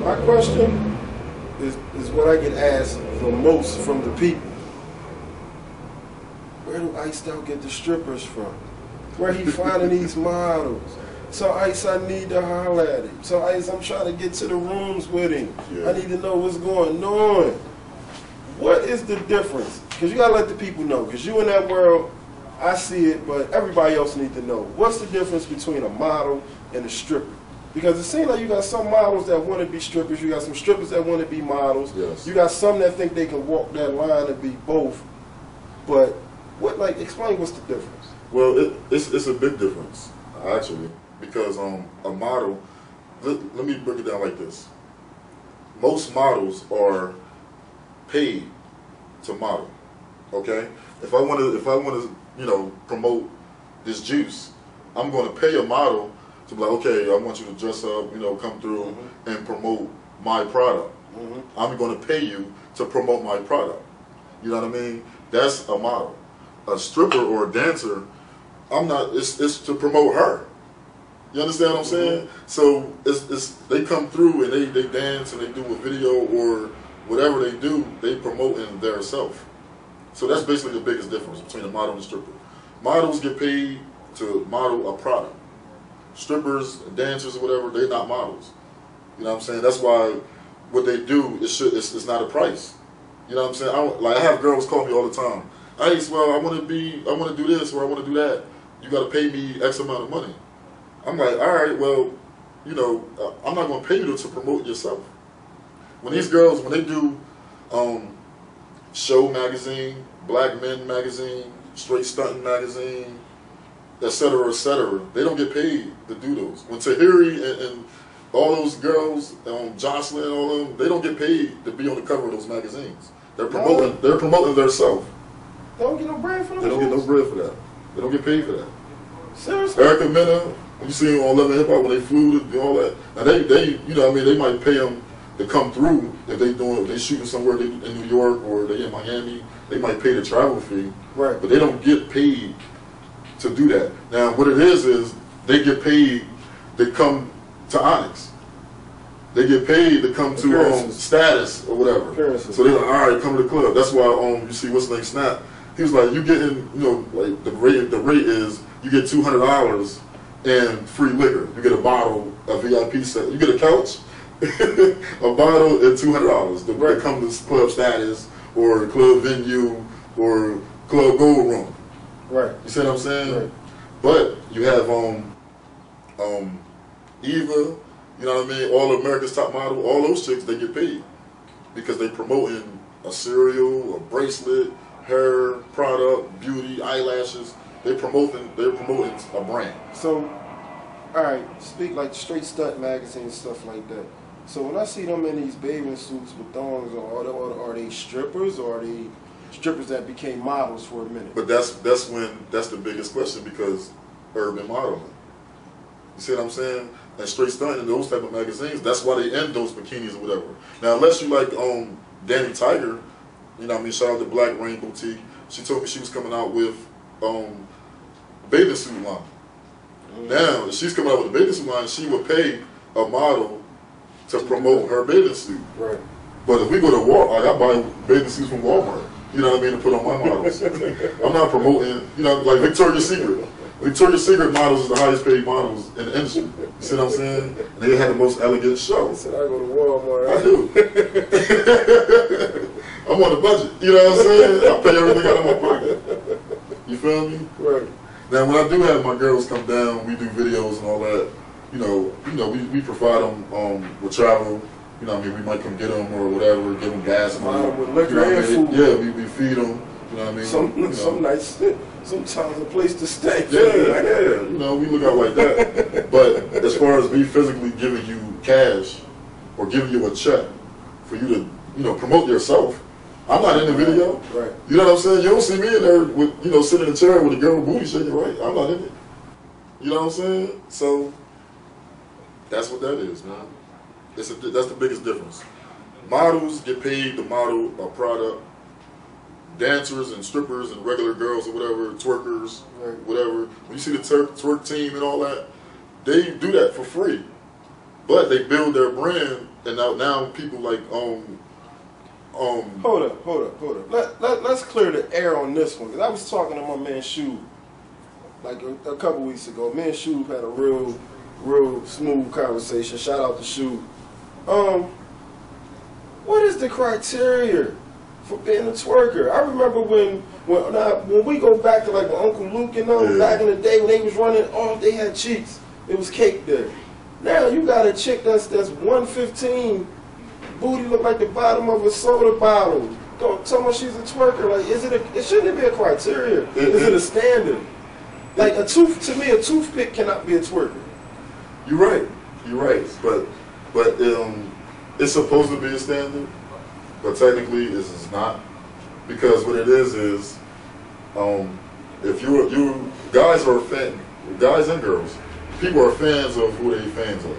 My question is what I get asked the most from the people. Where do Iced Out get the strippers from? Where he finding these models? So Ice, I need to holler at him. So Ice, I'm trying to get to the rooms with him. Yeah. I need to know what's going on. What is the difference? Because you got to let the people know. Because you in that world, I see it, but everybody else need to know. What's the difference between a model and a stripper? Because it seems like you got some models that want to be strippers. You got some strippers that want to be models. Yes. You got some that think they can walk that line and be both. But what, like, explain what's the difference? Well, it's a big difference, actually. Because a model, let me break it down like this. Most models are paid to model. Okay? If I want to, you know, promote this juice, I'm going to pay a model to be like, okay, I want you to dress up, you know, come through and promote my product. I'm going to pay you to promote my product. You know what I mean? That's a model. A stripper or a dancer, it's to promote her. You understand what I'm saying? So they come through and they dance and they do a video or whatever they do, they promote in their self. So that's basically the biggest difference between a model and a stripper. Models get paid to model a product. Strippers, dancers, or whatever, they're not models. You know what I'm saying? That's why what they do it's not a price. You know what I'm saying? I have girls call me all the time. Ice, well, I want to do this or I want to do that. You got to pay me X amount of money. I'm like, all right, well, you know, I'm not going to pay you to promote yourself. When these girls, when they do Show magazine, Black Men magazine, Straight Stunting magazine, etc., they don't get paid to do those. When Tahiri and all those girls, Jocelyn, all of them, they don't get paid to be on the cover of those magazines. They're promoting themselves. They don't get no bread for that. They don't get no bread for that. They don't get paid for that. Seriously? Erica Mena, you see them on Love and Hip Hop when they flew to do all that. Now they, you know, what I mean, they might pay them to come through if they shooting somewhere in New York or they in Miami. They might pay the travel fee, right? But they don't get paid to do that. Now, what it is they get paid to come to Onyx. They get paid to come to Status or whatever. Appearances. So they're like, all right, come to the club. That's why you see what's name Snap. He was like, you getting, you know, like the rate is you get $200 and free liquor. You get a bottle, a VIP set. You get a couch, a bottle, and $200 to come to Club Status or Club Venue or Club Gold Room. Right. You see what I'm saying? Right. But you have Eva, you know what I mean? All America's Top Model, all those chicks, they get paid because they promoting a cereal, a bracelet, hair, product, beauty, eyelashes. They're promoting a brand. So, all right, speak like Straight Stunt magazine, stuff like that. So when I see them in these bathing suits with thongs, are they strippers or are they strippers that became models for a minute? But that's the biggest question because urban modeling. You see what I'm saying? And Straight Stunt and those type of magazines, that's why they end those bikinis or whatever. Now, unless you like Danny Tiger, you know what I mean? Shout out to Black Rain Boutique. She told me she was coming out with bathing suit line. Now, if she's coming out with a bathing suit line, she would pay a model to promote her bathing suit. Right. But if we go to Walmart, I buy bathing suits from Walmart. You know what I mean? To put on my models. I'm not promoting, you know, like Victoria's Secret. Victoria's Secret models is the highest paid models in the industry. You see what I'm saying? And they had the most elegant show. I said I go to Walmart. I do. I'm on a budget. You know what I'm saying? I pay everything out of my pocket. You feel me? Right. Now, when I do have my girls come down, we do videos and all that. You know, we provide them with travel. You know what I mean? We might come get them or whatever, give them gas money. With liquor and food. Yeah, we feed them. You know what I mean? Some nights, sometimes a place to stay. Yeah. You know, we look out like that. But as far as me physically giving you cash or giving you a check for you to, you know, promote yourself, I'm not in the video. Right. You know what I'm saying? You don't see me in there with, you know, sitting in a chair with a girl booty shaking, right? I'm not in it. You know what I'm saying? So that's what that is, man. That's the biggest difference. Models get paid to model a product. Dancers and strippers and regular girls or whatever, twerkers, whatever. When you see the twerk team and all that, they do that for free. But they build their brand, and now people like Hold up. Let's clear the air on this one, because I was talking to my man Shub like a couple weeks ago. Me and Shub had a real smooth conversation. Shout out to Shub. What is the criteria for being a twerker? I remember when we go back to like when Uncle Luke and them back in the day when they was running, they had cheeks. It was cake there. Now you got a chick that's 115. Booty look like the bottom of a soda bottle. Don't tell me she's a twerker. Like, it shouldn't be a criteria. Is it a standard? Like to me, a toothpick cannot be a twerker. You're right. But it's supposed to be a standard, but technically it's not, because what it is if you guys are guys and girls, people are fans of who they fans of.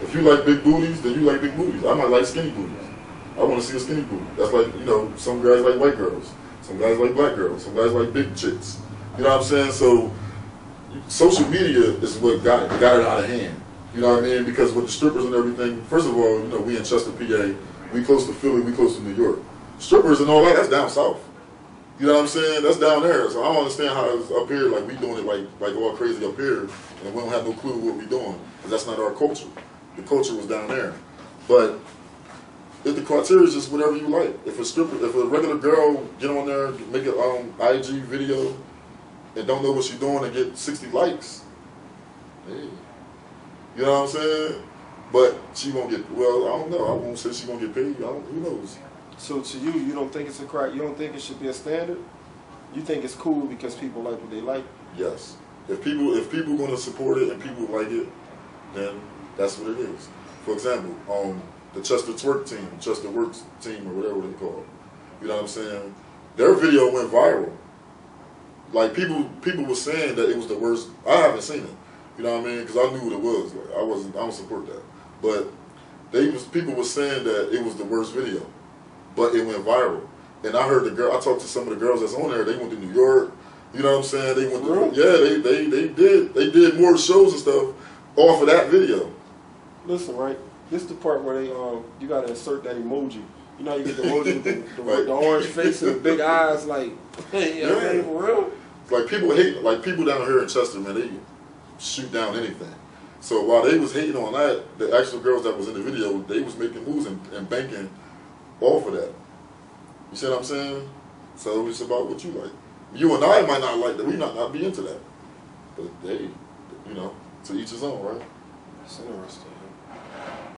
If you like big booties, then you like big booties. I might like skinny booties. I want to see a skinny booty. That's like, some guys like white girls. Some guys like black girls. Some guys like big chicks. You know what I'm saying? So, social media is what got it out of hand. You know what I mean? Because with the strippers and everything, first of all, we in Chester, PA. We close to Philly. We close to New York. Strippers and all that, that's down south. You know what I'm saying? That's down there. So I don't understand how it's up here, like we doing it like all crazy up here, and we don't have no clue what we doing. Because that's not our culture. The culture was down there. But if the criteria is just whatever you like. If a regular girl get on there, make an IG video, and don't know what she's doing and get 60 likes, hey, you know what I'm saying? But she won't get, I don't know. I won't say she won't get paid. Who knows? So to you don't think it's you don't think it should be a standard? You think it's cool because people like what they like? Yes. If people going to support it and people like it, then that's what it is. For example, the Chester Twerk team, Chester Works team, or whatever they call it. You know what I'm saying? Their video went viral. Like people were saying that it was the worst. I haven't seen it. You know what I mean? Because I knew what it was. Like, I don't support that. But people were saying that it was the worst video, but it went viral. And I heard I talked to some of the girls that's on there. They went to New York. You know what I'm saying? They went to, they did more shows and stuff off of that video. Listen, right? This is the part where they you gotta insert that emoji. You know how you get the emoji with the orange face and the big eyes, like, hey, yeah, for real? Like people down here in Chester, man, they shoot down anything. So while they was hating on that, the actual girls that was in the video, they was making moves and banking off of that. You see what I'm saying? So it's about what you like. You and I might not like that. We not be into that. But hey, to each his own, right? That's interesting.